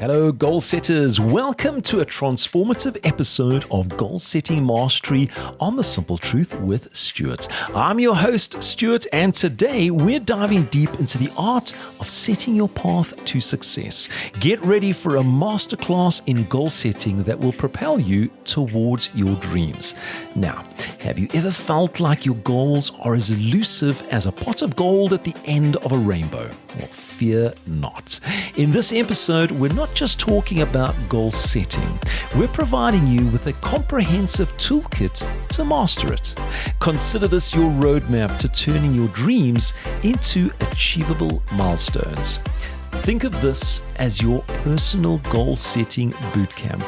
Hello, goal setters. Welcome to a transformative episode of Goal Setting Mastery on The Simple Truth with Stuart. I'm your host, Stuart, and today we're diving deep into the art of setting your path to success. Get ready for a masterclass in goal setting that will propel you towards your dreams. Now, have you ever felt like your goals are as elusive as a pot of gold at the end of a rainbow? Well, fear not. In this episode, we're not just talking about goal setting. We're providing you with a comprehensive toolkit to master it. Consider this your roadmap to turning your dreams into achievable milestones. Think of this as your personal goal setting bootcamp,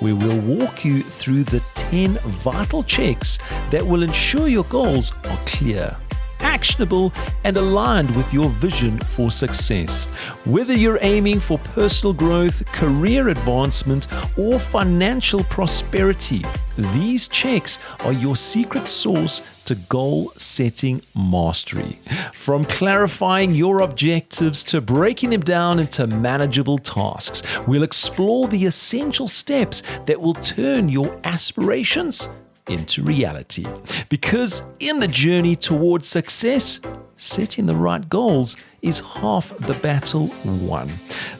where we'll walk you through the 10 vital checks that will ensure your goals are clear, actionable, and aligned with your vision for success. Whether you're aiming for personal growth, career advancement, or financial prosperity, these checks are your secret sauce to goal-setting mastery. From clarifying your objectives to breaking them down into manageable tasks, we'll explore the essential steps that will turn your aspirations into reality. Because in the journey towards success, setting the right goals is half the battle won.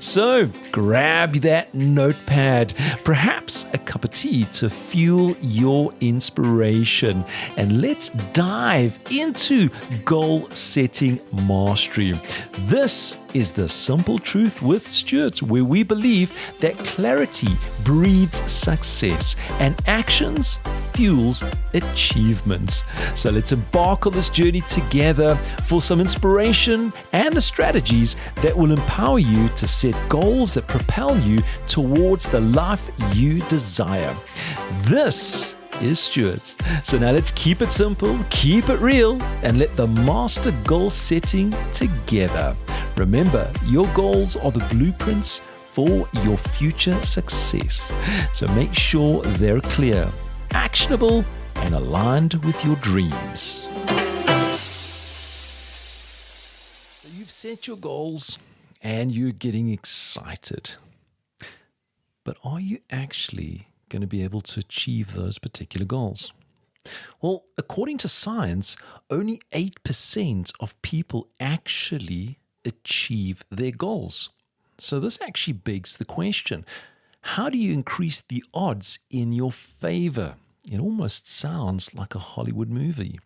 So grab that notepad, perhaps a cup of tea to fuel your inspiration, and let's dive into goal setting mastery. This is The Simple Truth with Stuart, where we believe that clarity breeds success and actions fuels achievements. So let's embark on this journey together for some inspiration and the strategies that will empower you to set goals that propel you towards the life you desire. This is Stuart. So now let's keep it simple, keep it real, and let the master goal setting together. Remember, your goals are the blueprints for your future success. So make sure they're clear, actionable, and aligned with your dreams. So you've set your goals and you're getting excited. But are you actually going to be able to achieve those particular goals? Well, according to science, only 8% of people actually achieve their goals. So this actually begs the question, how do you increase the odds in your favor? It almost sounds like a Hollywood movie.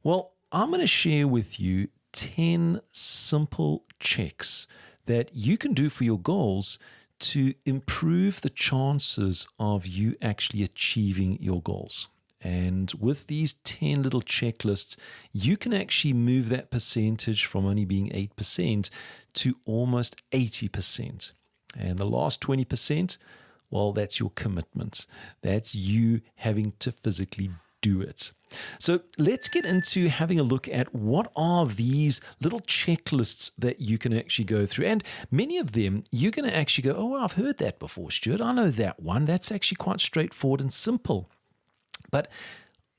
Well, I'm going to share with you 10 simple checks that you can do for your goals to improve the chances of you actually achieving your goals. And with these 10 little checklists, you can actually move that percentage from only being 8% to almost 80%. And the last 20%, well, that's your commitment. That's you having to physically do it. So let's get into having a look at what are these little checklists that you can actually go through. And many of them, you're going to actually go, oh, well, I've heard that before, Stuart. I know that one. That's actually quite straightforward and simple. But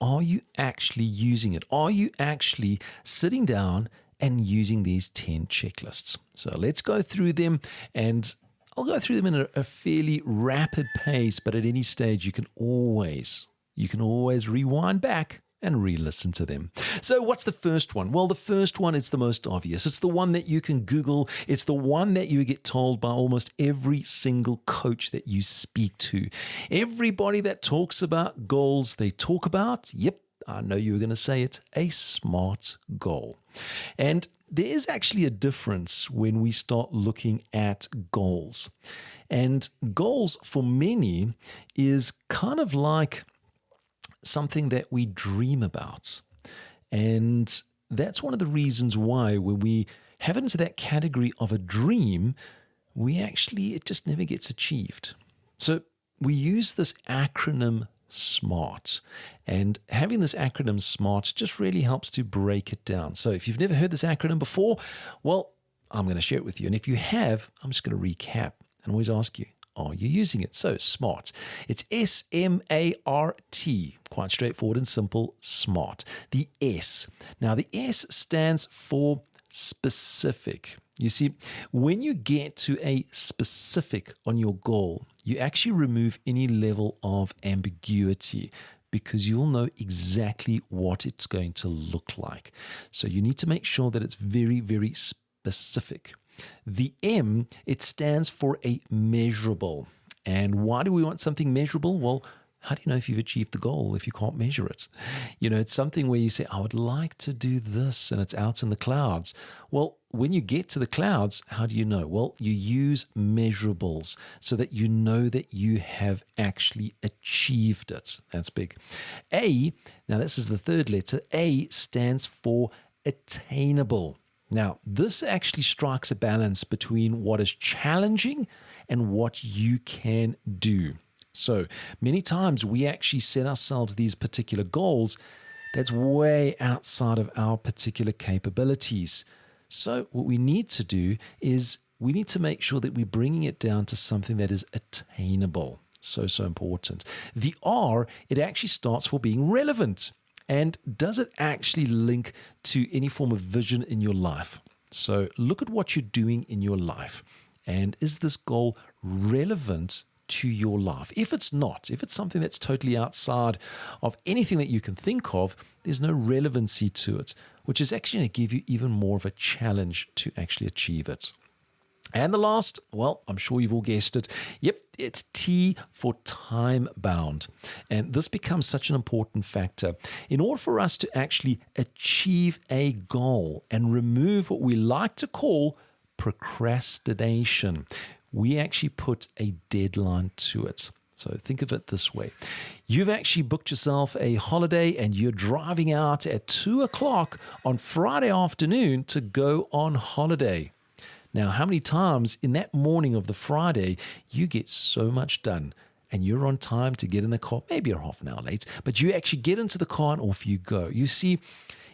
are you actually using it? Are you actually sitting down and using these 10 checklists? So let's go through them, and I'll go through them in a fairly rapid pace, but at any stage you can always rewind back and re-listen to them. So what's the first one? Well, the first one is the most obvious. It's the one that you can Google. It's the one that you get told by almost every single coach that you speak to. Everybody that talks about goals, they talk about, yep, I know you were going to say it, a SMART goal. And there is actually a difference when we start looking at goals. And goals for many is kind of like something that we dream about. And that's one of the reasons why when we have it into that category of a dream, it just never gets achieved. So we use this acronym SMART. And having this acronym SMART just really helps to break it down. So if you've never heard this acronym before, well, I'm going to share it with you. And if you have, I'm just going to recap and always ask you, are you using it? So SMART. It's SMART. Quite straightforward and simple, SMART. The S. Now the S stands for specific. You see, when you get to a specific on your goal, you actually remove any level of ambiguity because you'll know exactly what it's going to look like. So you need to make sure that it's very, very specific. The M, it stands for a measurable. And why do we want something measurable? Well, how do you know if you've achieved the goal if you can't measure it? It's something where you say, I would like to do this, and it's out in the clouds. Well, when you get to the clouds, how do you know? Well, you use measurables so that you know that you have actually achieved it. That's big. A, now this is the third letter, A stands for attainable. Now, this actually strikes a balance between what is challenging and what you can do. So many times we actually set ourselves these particular goals that's way outside of our particular capabilities. So what we need to do is we need to make sure that we're bringing it down to something that is attainable. So important. The R, it actually starts for being relevant. And does it actually link to any form of vision in your life? So look at what you're doing in your life. And is this goal relevant to your life? If it's not, if it's something that's totally outside of anything that you can think of, there's no relevancy to it, which is actually going to give you even more of a challenge to actually achieve it. And the last, well, I'm sure you've all guessed it. Yep, it's T for time bound. And this becomes such an important factor. In order for us to actually achieve a goal and remove what we like to call procrastination, we actually put a deadline to it. So think of it this way. You've actually booked yourself a holiday and you're driving out at 2:00 on Friday afternoon to go on holiday. Now, how many times in that morning of the Friday you get so much done and you're on time to get in the car, maybe you're half an hour late, but you actually get into the car and off you go. You see,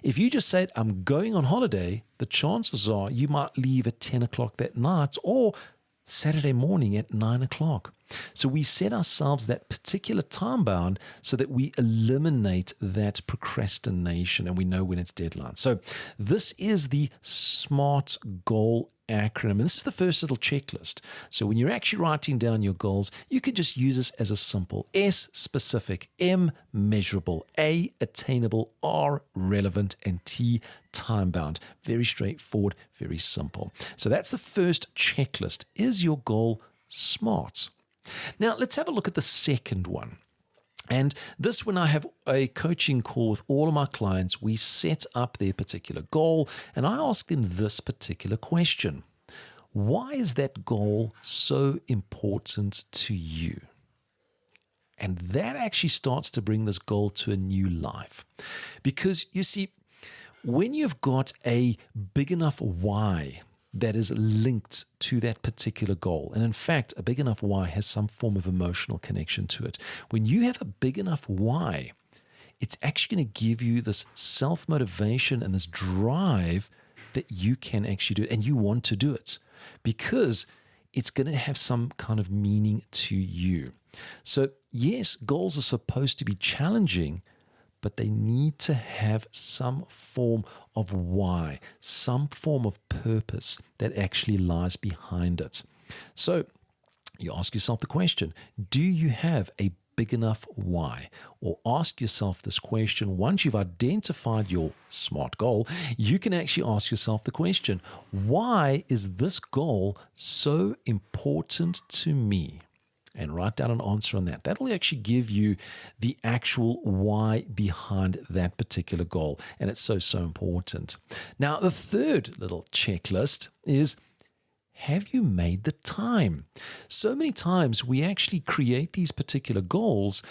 if you just said, I'm going on holiday, the chances are you might leave at 10 o'clock that night or Saturday morning at 9 o'clock. So we set ourselves that particular time bound so that we eliminate that procrastination and we know when it's deadline. So this is the SMART goal acronym. And this is the first little checklist. So when you're actually writing down your goals, you can just use this as a simple S, specific, M, measurable, A, attainable, R, relevant, and T, time bound. Very straightforward, very simple. So that's the first checklist. Is your goal SMART? Now let's have a look at the second one. And this, when I have a coaching call with all of my clients, we set up their particular goal and I ask them this particular question. Why is that goal so important to you? And that actually starts to bring this goal to a new life. Because you see, when you've got a big enough why that is linked to that particular goal. And in fact, a big enough why has some form of emotional connection to it. When you have a big enough why, it's actually going to give you this self-motivation and this drive that you can actually do it and you want to do it because it's going to have some kind of meaning to you. So yes, goals are supposed to be challenging, but they need to have some form of why, some form of purpose that actually lies behind it. So you ask yourself the question, do you have a big enough why? Or ask yourself this question, once you've identified your SMART goal, you can actually ask yourself the question, why is this goal so important to me? And write down an answer on that. That'll actually give you the actual why behind that particular goal. And it's so important. Now, the third little checklist is, have you made the time? So many times we actually create these particular goals,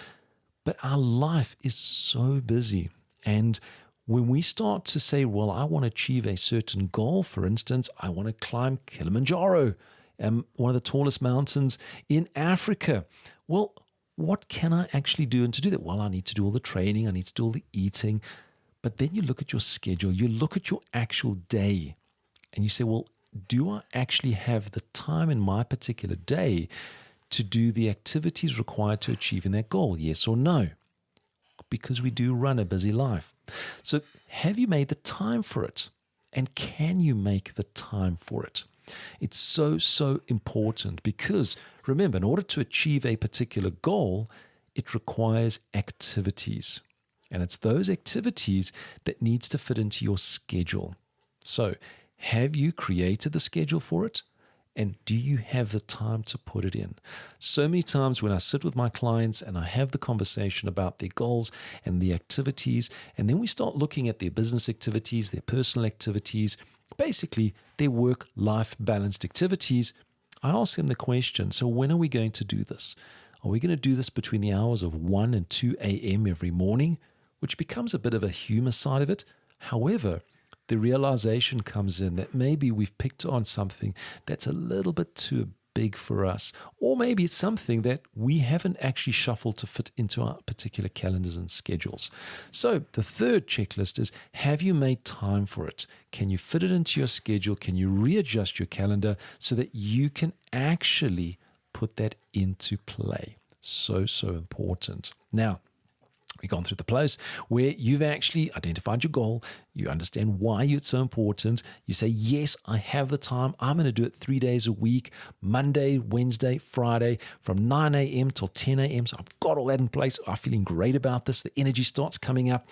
but our life is so busy. And when we start to say, well, I want to achieve a certain goal, for instance, I want to climb Kilimanjaro, one of the tallest mountains in Africa. Well, what can I actually do? And to do that, well, I need to do all the training, I need to do all the eating. But then you look at your schedule, you look at your actual day, and you say, well, do I actually have the time in my particular day to do the activities required to achieving that goal? Yes or no? Because we do run a busy life. So have you made the time for it? And can you make the time for it? It's so, so important because remember, in order to achieve a particular goal, it requires activities. And it's those activities that needs to fit into your schedule. So, have you created the schedule for it? And do you have the time to put it in? So many times when I sit with my clients and I have the conversation about their goals and the activities, and then we start looking at their business activities, their personal activities, basically their work-life balanced activities, I ask them the question, so when are we going to do this? Are we going to do this between the hours of 1 and 2 a.m. every morning, which becomes a bit of a humor side of it? However, the realization comes in that maybe we've picked on something that's a little bit too big for us, or maybe it's something that we haven't actually shuffled to fit into our particular calendars and schedules. So the third checklist is, have you made time for it? Can you fit it into your schedule? Can you readjust your calendar so that you can actually put that into play? So, so important. Now, we've gone through the place where you've actually identified your goal. You understand why it's so important. You say, yes, I have the time. I'm going to do it 3 days a week, Monday, Wednesday, Friday, from 9 a.m. till 10 a.m. So I've got all that in place. I'm feeling great about this. The energy starts coming up.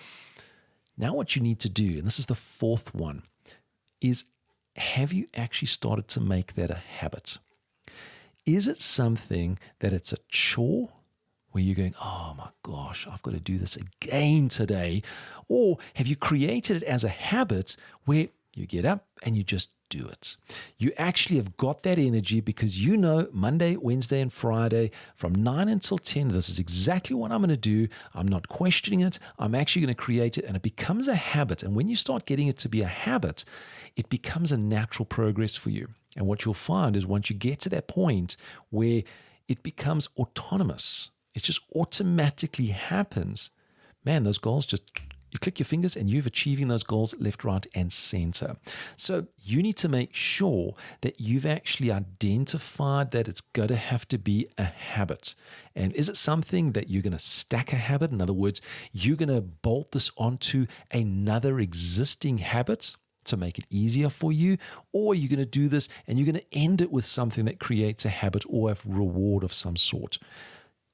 Now what you need to do, and this is the fourth one, is have you actually started to make that a habit? Is it something that it's a chore where you're going, oh my gosh, I've got to do this again today? Or have you created it as a habit where you get up and you just do it? You actually have got that energy because you know Monday, Wednesday, and Friday from 9 until 10, this is exactly what I'm going to do. I'm not questioning it. I'm actually going to create it, and it becomes a habit. And when you start getting it to be a habit, it becomes a natural progress for you. And what you'll find is once you get to that point where it becomes autonomous, it just automatically happens. Man, those goals just, you click your fingers and you're achieving those goals left, right, and center. So you need to make sure that you've actually identified that it's going to have to be a habit. And is it something that you're going to stack a habit? In other words, you're going to bolt this onto another existing habit to make it easier for you, or you're going to do this and you're going to end it with something that creates a habit or a reward of some sort.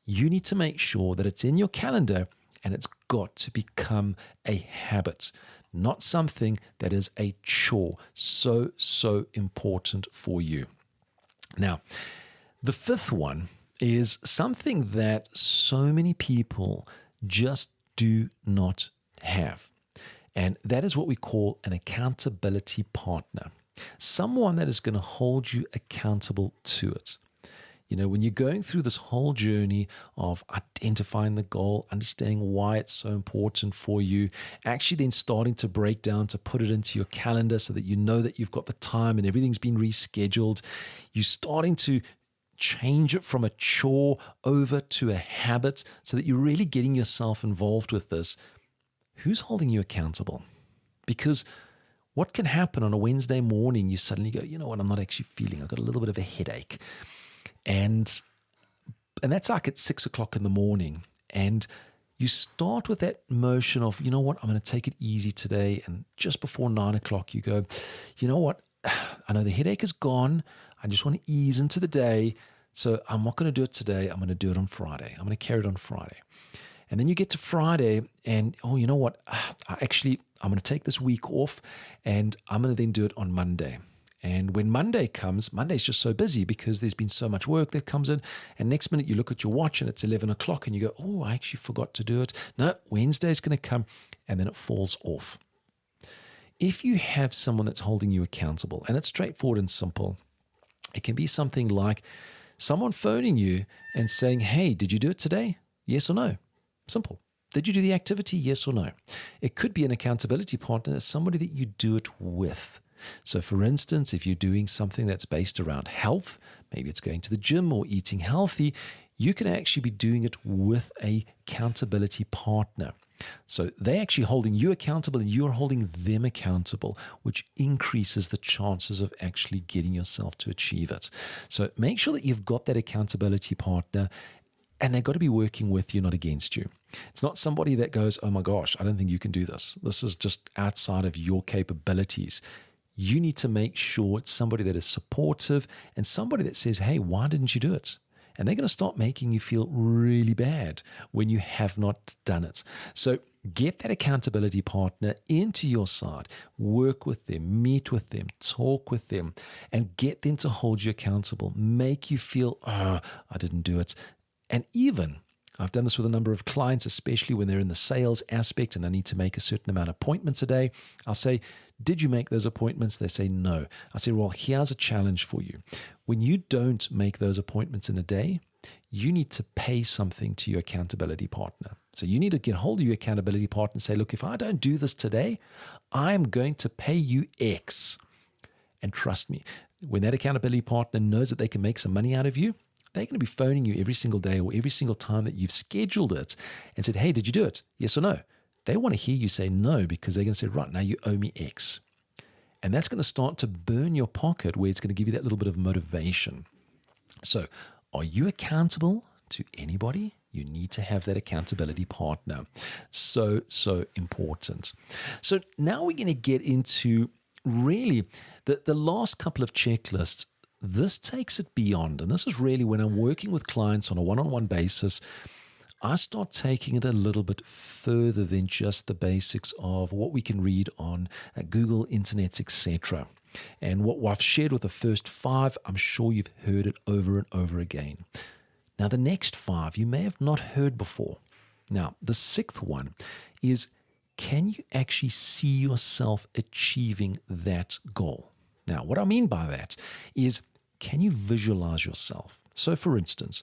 You need to make sure that it's in your calendar and it's got to become a habit, not something that is a chore. So, so important for you. Now, the fifth one is something that so many people just do not have. And that is what we call an accountability partner, someone that is going to hold you accountable to it. You know, when you're going through this whole journey of identifying the goal, understanding why it's so important for you, actually then starting to break down to put it into your calendar so that you know that you've got the time and everything's been rescheduled, you're starting to change it from a chore over to a habit so that you're really getting yourself involved with this. Who's holding you accountable? Because what can happen on a Wednesday morning, you suddenly go, you know what, I'm not actually feeling, I've got a little bit of a headache. And that's like at 6 o'clock in the morning. And you start with that motion of, you know what, I'm going to take it easy today. And just before 9 o'clock, you go, you know what, I know the headache is gone. I just want to ease into the day. So I'm not going to do it today. I'm going to do it on Friday. I'm going to carry it on Friday. And then you get to Friday and, oh, you know what, I'm going to take this week off and I'm going to then do it on Monday. And when Monday comes, Monday's just so busy because there's been so much work that comes in. And next minute you look at your watch and it's 11 o'clock and you go, oh, I actually forgot to do it. No, Wednesday's going to come, and then it falls off. If you have someone that's holding you accountable, and it's straightforward and simple, it can be something like someone phoning you and saying, hey, did you do it today? Yes or no? Simple. Did you do the activity? Yes or no? It could be an accountability partner, somebody that you do it with. So for instance, if you're doing something that's based around health, maybe it's going to the gym or eating healthy, you can actually be doing it with a accountability partner. So they're actually holding you accountable and you're holding them accountable, which increases the chances of actually getting yourself to achieve it. So make sure that you've got that accountability partner. And they've got to be working with you, not against you. It's not somebody that goes, oh my gosh, I don't think you can do this. This is just outside of your capabilities. You need to make sure it's somebody that is supportive and somebody that says, hey, why didn't you do it? And they're going to start making you feel really bad when you have not done it. So get that accountability partner into your side, work with them, meet with them, talk with them, and get them to hold you accountable, make you feel, oh, I didn't do it. And even, I've done this with a number of clients, especially when they're in the sales aspect and they need to make a certain amount of appointments a day. I'll say, did you make those appointments? They say no. I say, well, here's a challenge for you. When you don't make those appointments in a day, you need to pay something to your accountability partner. So you need to get hold of your accountability partner and say, look, if I don't do this today, I'm going to pay you X. And trust me, when that accountability partner knows that they can make some money out of you, they're going to be phoning you every single day or every single time that you've scheduled it and said, hey, did you do it? Yes or no? They want to hear you say no because they're going to say, right, now you owe me X. And that's going to start to burn your pocket where it's going to give you that little bit of motivation. So are you accountable to anybody? You need to have that accountability partner. So important. So now we're going to get into really the last couple of checklists. This takes it beyond. And this is really when I'm working with clients on a one-on-one basis, I start taking it a little bit further than just the basics of what we can read on Google, Internet, etc. And what I've shared with the first 5, I'm sure you've heard it over and over again. Now, the next 5 you may have not heard before. Now, the 6th one is, can you actually see yourself achieving that goal? Now, what I mean by that is, can you visualize yourself? So, for instance,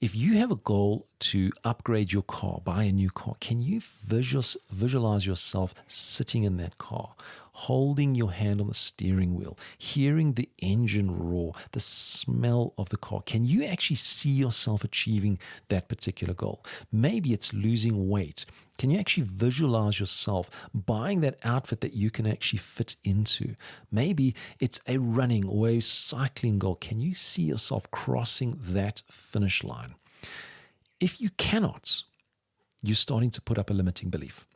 if you have a goal to upgrade your car, buy a new car, can you visualize yourself sitting in that car, holding your hand on the steering wheel, hearing the engine roar, the smell of the car? Can you actually see yourself achieving that particular goal? Maybe it's losing weight. Can you actually visualize yourself buying that outfit that you can actually fit into? Maybe it's a running or a cycling goal. Can you see yourself crossing that finish line? If you cannot, you're starting to put up a limiting belief.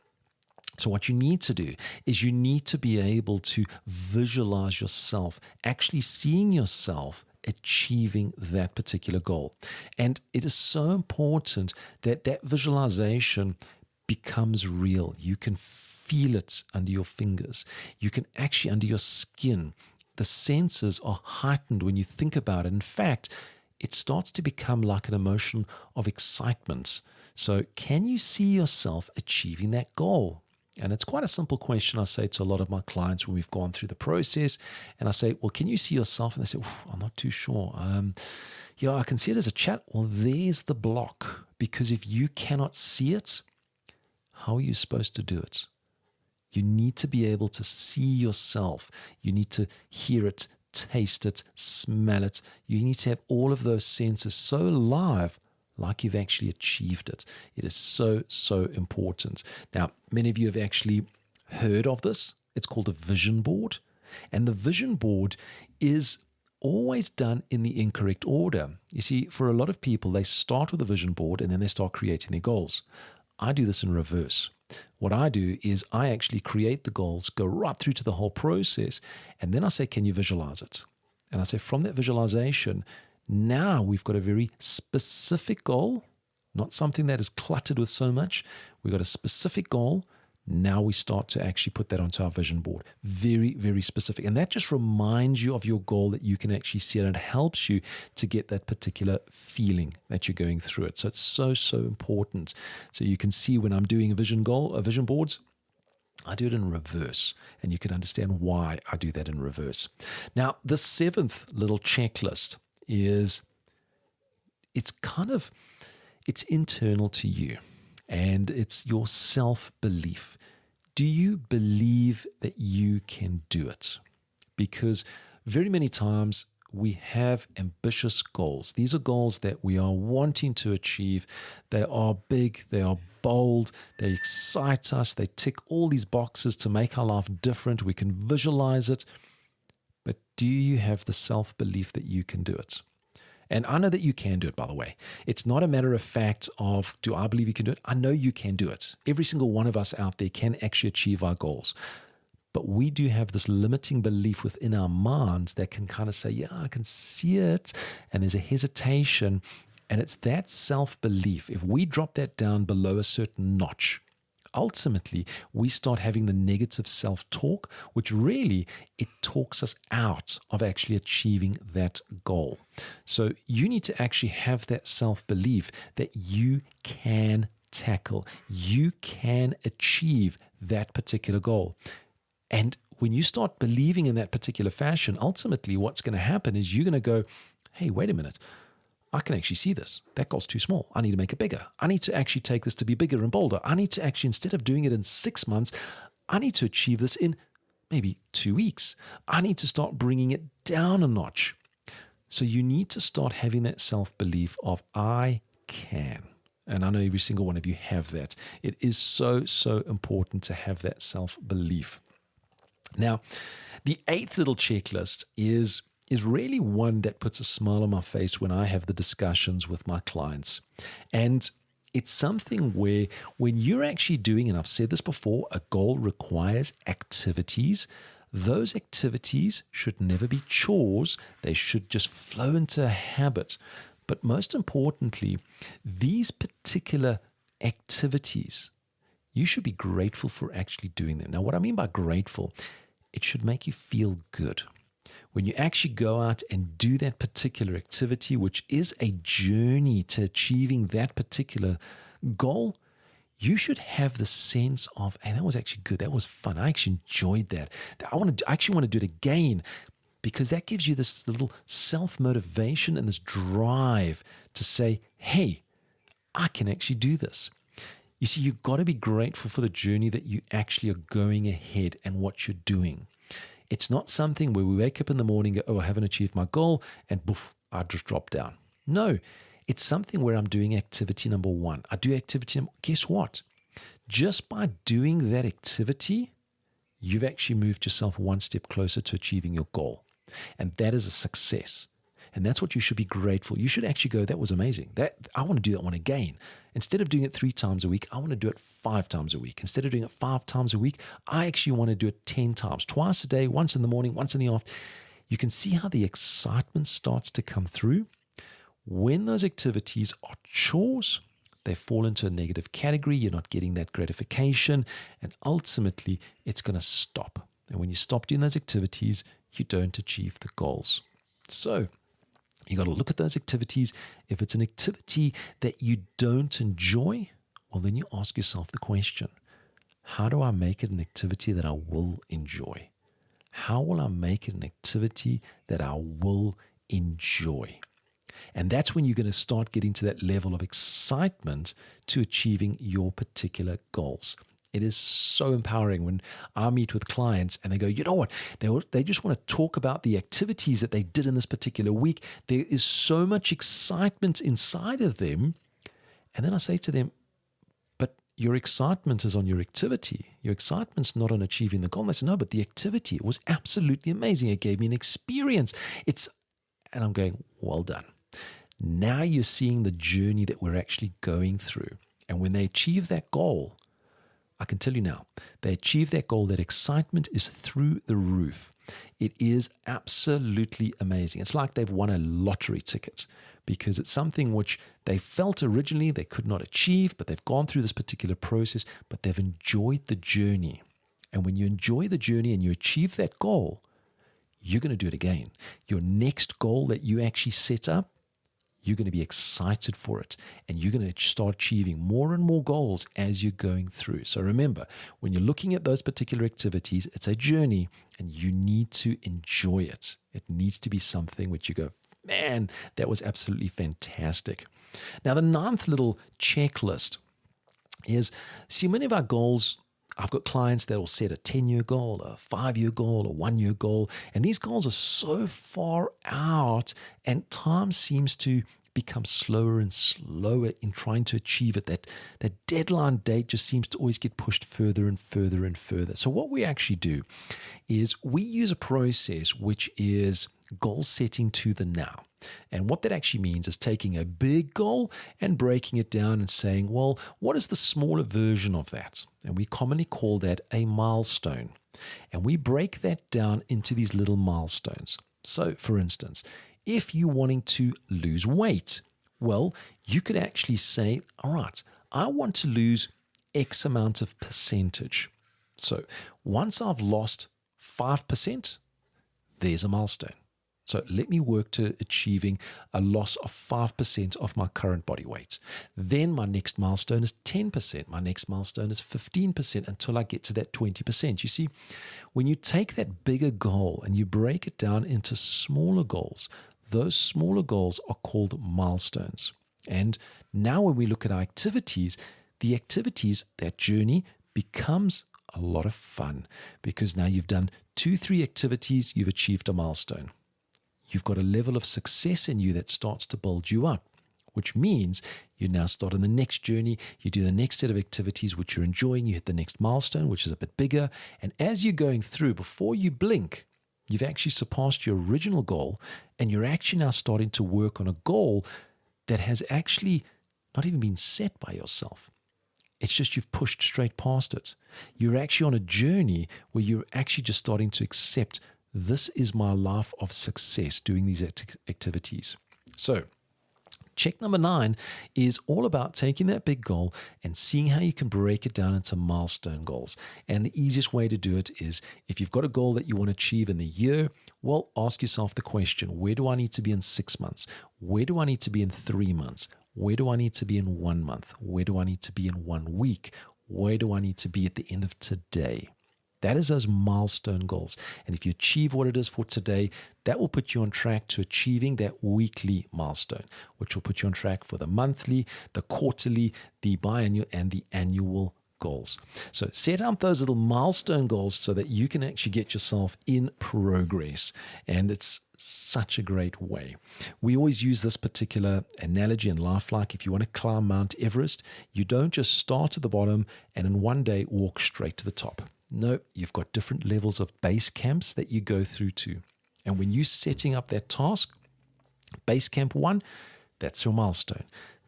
So what you need to do is you need to be able to visualize yourself, actually seeing yourself achieving that particular goal. And it is so important that that visualization becomes real. You can feel it under your fingers. You can actually under your skin. The senses are heightened when you think about it. In fact, it starts to become like an emotion of excitement. So can you see yourself achieving that goal? And it's quite a simple question I say to a lot of my clients when we've gone through the process. And I say, well, can you see yourself? And they say, I'm not too sure. Yeah, I can see it as a chat. Well, there's the block. Because if you cannot see it, how are you supposed to do it? You need to be able to see yourself. You need to hear it, taste it, smell it. You need to have all of those senses so alive, like you've actually achieved it. It is so important. Now, many of you have actually heard of this. It's called a vision board. And the vision board is always done in the incorrect order. You see, for a lot of people, they start with a vision board and then they start creating their goals. I do this in reverse. What I do is I actually create the goals, go right through to the whole process, and then I say, can you visualize it? And I say, from that visualization, now we've got a very specific goal, not something that is cluttered with so much. We've got a specific goal. Now we start to actually put that onto our vision board. Very, very specific. And that just reminds you of your goal that you can actually see it. And it helps you to get that particular feeling that you're going through it. So it's so important. So you can see when I'm doing a vision boards, I do it in reverse. And you can understand why I do that in reverse. Now, the 7th little checklist is it's internal to you. And it's your self-belief. Do you believe that you can do it? Because very many times we have ambitious goals. These are goals that we are wanting to achieve. They are big, they are bold, they excite us, they tick all these boxes to make our life different. We can visualize it. But do you have the self-belief that you can do it? And I know that you can do it, by the way. It's not a matter of fact of, do I believe you can do it? I know you can do it. Every single one of us out there can actually achieve our goals. But we do have this limiting belief within our minds that can kind of say, yeah, I can see it. And there's a hesitation. And it's that self-belief. If we drop that down below a certain notch, ultimately, we start having the negative self-talk, which really, it talks us out of actually achieving that goal. So you need to actually have that self-belief that you can tackle, you can achieve that particular goal. And when you start believing in that particular fashion, ultimately what's going to happen is you're going to go, hey, wait a minute. I can actually see this. That goal's too small. I need to make it bigger. I need to actually take this to be bigger and bolder. I need to actually, instead of doing it in 6 months, I need to achieve this in maybe 2 weeks. I need to start bringing it down a notch. So you need to start having that self-belief of I can. And I know every single one of you have that. It is so, so important to have that self-belief. Now, the 8th little checklist is really one that puts a smile on my face when I have the discussions with my clients. And it's something where when you're actually doing, and I've said this before, a goal requires activities. Those activities should never be chores. They should just flow into a habit. But most importantly, these particular activities, you should be grateful for actually doing them. Now, what I mean by grateful, it should make you feel good. When you actually go out and do that particular activity, which is a journey to achieving that particular goal, you should have the sense of, hey, that was actually good. That was fun. I actually enjoyed that. I actually want to do it again, because that gives you this little self-motivation and this drive to say, hey, I can actually do this. You see, you've got to be grateful for the journey that you actually are going ahead and what you're doing. It's not something where we wake up in the morning and go, oh, I haven't achieved my goal, and poof, I just drop down. No, it's something where I'm doing activity number 1. I do activity number, guess what? Just by doing that activity, you've actually moved yourself one step closer to achieving your goal. And that is a success. And that's what you should be grateful. You should actually go, that was amazing. I want to do that one again. Instead of doing it 3 times a week, I want to do it 5 times a week. Instead of doing it 5 times a week, I actually want to do it 10 times, twice a day, once in the morning, once in the afternoon. You can see how the excitement starts to come through. When those activities are chores, they fall into a negative category. You're not getting that gratification. And ultimately, it's going to stop. And when you stop doing those activities, you don't achieve the goals. So you got to look at those activities. If it's an activity that you don't enjoy, well, then you ask yourself the question, how do I make it an activity that I will enjoy? How will I make it an activity that I will enjoy? And that's when you're going to start getting to that level of excitement to achieving your particular goals. It is so empowering when I meet with clients and they go, you know what? They just want to talk about the activities that they did in this particular week. There is so much excitement inside of them. And then I say to them, but your excitement is on your activity. Your excitement's not on achieving the goal. And they say, no, but the activity, it was absolutely amazing. It gave me an experience. And I'm going, well done. Now you're seeing the journey that we're actually going through. And when they achieve that goal, I can tell you now, they achieve that goal, that excitement is through the roof. It is absolutely amazing. It's like they've won a lottery ticket because it's something which they felt originally they could not achieve, but they've gone through this particular process, but they've enjoyed the journey. And when you enjoy the journey and you achieve that goal, you're going to do it again. Your next goal that you actually set up, you're going to be excited for it, and you're going to start achieving more and more goals as you're going through. So remember, when you're looking at those particular activities, it's a journey and you need to enjoy it. It needs to be something which you go, man, that was absolutely fantastic. Now, the 9th little checklist is, see, many of our goals, I've got clients that will set a 10-year goal, a 5-year goal, a 1-year goal, and these goals are so far out, and time seems to become slower and slower in trying to achieve it. That deadline date just seems to always get pushed further and further and further. So what we actually do is we use a process which is goal setting to the now. And what that actually means is taking a big goal and breaking it down and saying, well, what is the smaller version of that? And we commonly call that a milestone. And we break that down into these little milestones. So, for instance, if you're wanting to lose weight, well, you could actually say, all right, I want to lose X amount of percentage. So once I've lost 5%, there's a milestone. So let me work to achieving a loss of 5% of my current body weight. Then my next milestone is 10%. My next milestone is 15% until I get to that 20%. You see, when you take that bigger goal and you break it down into smaller goals, those smaller goals are called milestones. And now when we look at our activities, the activities, that journey becomes a lot of fun because now you've done 2-3 activities, you've achieved a milestone. You've got a level of success in you that starts to build you up, which means you now start on the next journey. You do the next set of activities, which you're enjoying. You hit the next milestone, which is a bit bigger. And as you're going through, before you blink, you've actually surpassed your original goal. And you're actually now starting to work on a goal that has actually not even been set by yourself. It's just you've pushed straight past it. You're actually on a journey where you're actually just starting to accept this is my life of success doing these activities. So check number 9 is all about taking that big goal and seeing how you can break it down into milestone goals. And the easiest way to do it is if you've got a goal that you want to achieve in the year, well, ask yourself the question, where do I need to be in 6 months? Where do I need to be in 3 months? Where do I need to be in 1 month? Where do I need to be in 1 week? Where do I need to be at the end of today? That is those milestone goals. And if you achieve what it is for today, that will put you on track to achieving that weekly milestone, which will put you on track for the monthly, the quarterly, the biannual, and the annual goals. So set out those little milestone goals so that you can actually get yourself in progress. And it's such a great way. We always use this particular analogy in life, like if you want to climb Mount Everest, you don't just start at the bottom and in one day walk straight to the top. No, you've got different levels of base camps that you go through to. And when you're setting up that task, base camp 1, that's your milestone.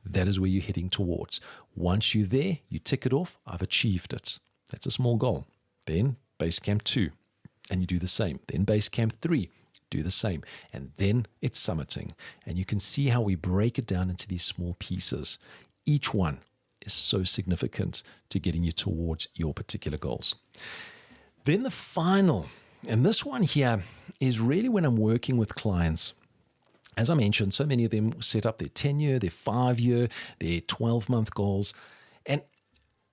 That is where you're heading towards. Once you're there, you tick it off. I've achieved it. That's a small goal. Then base camp 2, and you do the same. Then base camp 3, do the same. And then it's summiting. And you can see how we break it down into these small pieces. Each one is so significant to getting you towards your particular goals. Then the final, and this one here is really when I'm working with clients. As I mentioned, so many of them set up their 10-year, their 5-year, their 12-month goals. And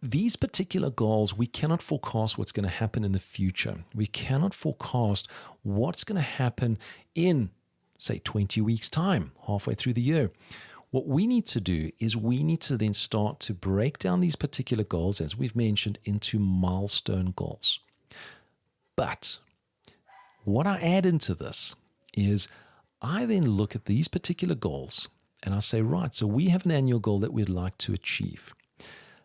these particular goals, we cannot forecast what's going to happen in the future. We cannot forecast what's going to happen in, say, 20 weeks' time, halfway through the year. What we need to do is we need to then start to break down these particular goals, as we've mentioned, into milestone goals. But what I add into this is I then look at these particular goals and I say, right, so we have an annual goal that we'd like to achieve.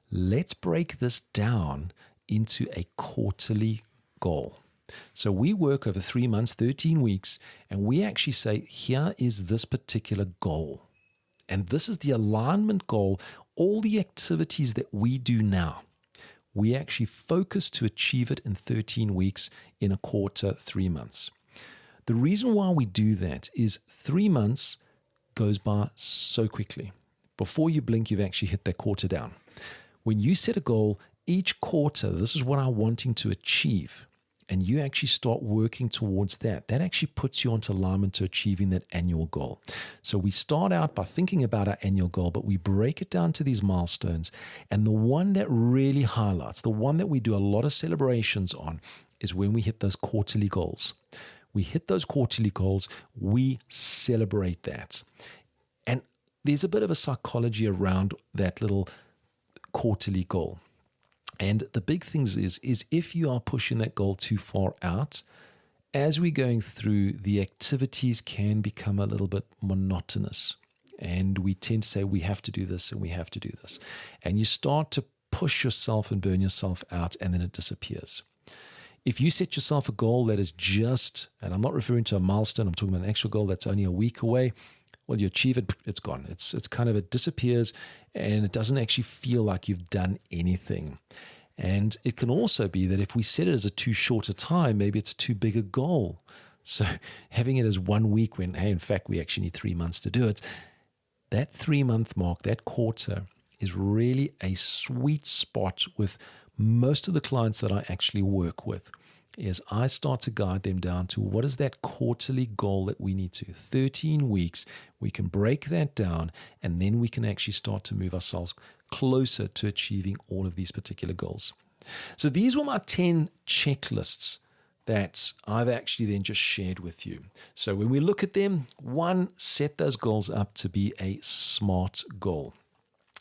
Let's break this down into a quarterly goal. So we work over 3 months, 13 weeks, and we actually say, here is this particular goal. And this is the alignment goal. All the activities that we do now, we actually focus to achieve it in 13 weeks, in a quarter, 3 months. The reason why we do that is 3 months goes by so quickly. Before you blink, you've actually hit that quarter down. When you set a goal, each quarter, this is what I'm wanting to achieve, and you actually start working towards that, that actually puts you onto alignment to achieving that annual goal. So we start out by thinking about our annual goal, but we break it down to these milestones. And the one that really highlights, the one that we do a lot of celebrations on, is when we hit those quarterly goals. We hit those quarterly goals, we celebrate that. And there's a bit of a psychology around that little quarterly goal. And the big thing is if you are pushing that goal too far out, as we're going through, the activities can become a little bit monotonous. And we tend to say, we have to do this and we have to do this. And you start to push yourself and burn yourself out, and then it disappears. If you set yourself a goal that is just, and I'm not referring to a milestone, I'm talking about an actual goal that's only a week away, well, you achieve it, it's gone. It's kind of, it disappears and it doesn't actually feel like you've done anything. And it can also be that if we set it as a too short a time, maybe it's too big a goal. So having it as 1 week when, hey, in fact, we actually need 3 months to do it, that 3-month mark, that quarter, is really a sweet spot with most of the clients that I actually work with. Is I start to guide them down to what is that quarterly goal that we need to. 13 weeks, we can break that down, and then we can actually start to move ourselves closer to achieving all of these particular goals. So these were my 10 checklists that I've actually then just shared with you. So when we look at them, 1, set those goals up to be a SMART goal.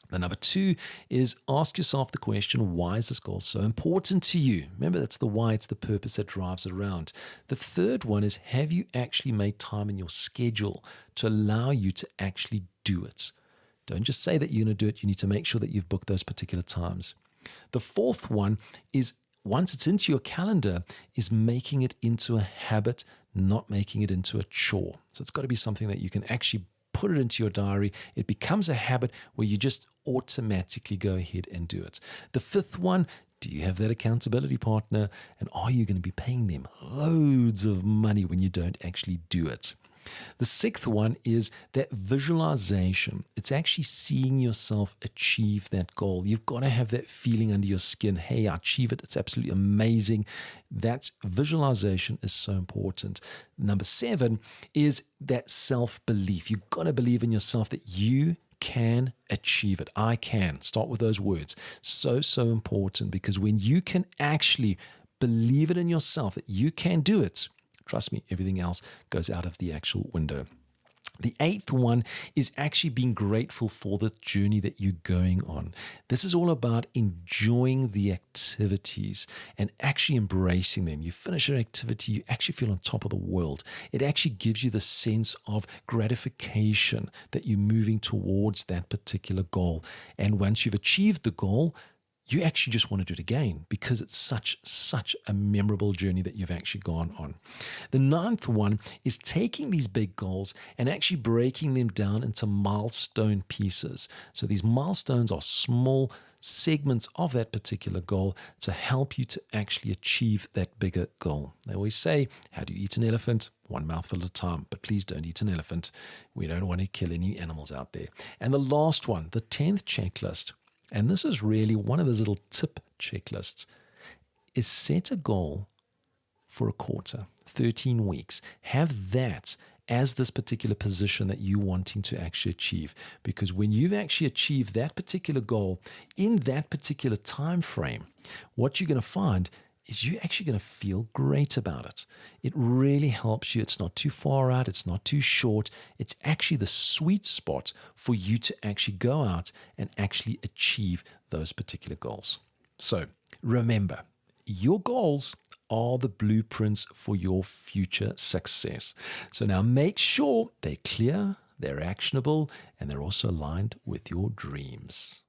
The number 2 is ask yourself the question, why is this goal so important to you? Remember, that's the why, it's the purpose that drives it around. The third one is, have you actually made time in your schedule to allow you to actually do it? Don't just say that you're going to do it. You need to make sure that you've booked those particular times. The fourth one is, once it's into your calendar, is making it into a habit, not making it into a chore. So it's got to be something that you can actually put it into your diary. It becomes a habit where you just automatically go ahead and do it. The fifth one, do you have that accountability partner? And are you going to be paying them loads of money when you don't actually do it? The sixth one is that visualization. It's actually seeing yourself achieve that goal. You've got to have that feeling under your skin. Hey, I achieve it. It's absolutely amazing. That visualization is so important. Number 7 is that self-belief. You've got to believe in yourself that you can achieve it. I can. Start with those words. So important, because when you can actually believe it in yourself that you can do it, trust me, everything else goes out of the actual window. The 8th one is actually being grateful for the journey that you're going on. This is all about enjoying the activities and actually embracing them. You finish an activity, you actually feel on top of the world. It actually gives you the sense of gratification that you're moving towards that particular goal. And once you've achieved the goal, you actually just want to do it again because it's such a memorable journey that you've actually gone on. The 9th one is taking these big goals and actually breaking them down into milestone pieces. So these milestones are small segments of that particular goal to help you to actually achieve that bigger goal. They always say, how do you eat an elephant? One mouthful at a time, but please don't eat an elephant. We don't want to kill any animals out there. And the last one, the 10th checklist, and this is really one of those little tip checklists, is set a goal for a quarter, 13 weeks. Have that as this particular position that you're wanting to actually achieve. Because when you've actually achieved that particular goal in that particular time frame, what you're going to find is you're actually going to feel great about it. It really helps you. It's not too far out. It's not too short. It's actually the sweet spot for you to actually go out and actually achieve those particular goals. So remember, your goals are the blueprints for your future success. So now make sure they're clear, they're actionable, and they're also aligned with your dreams.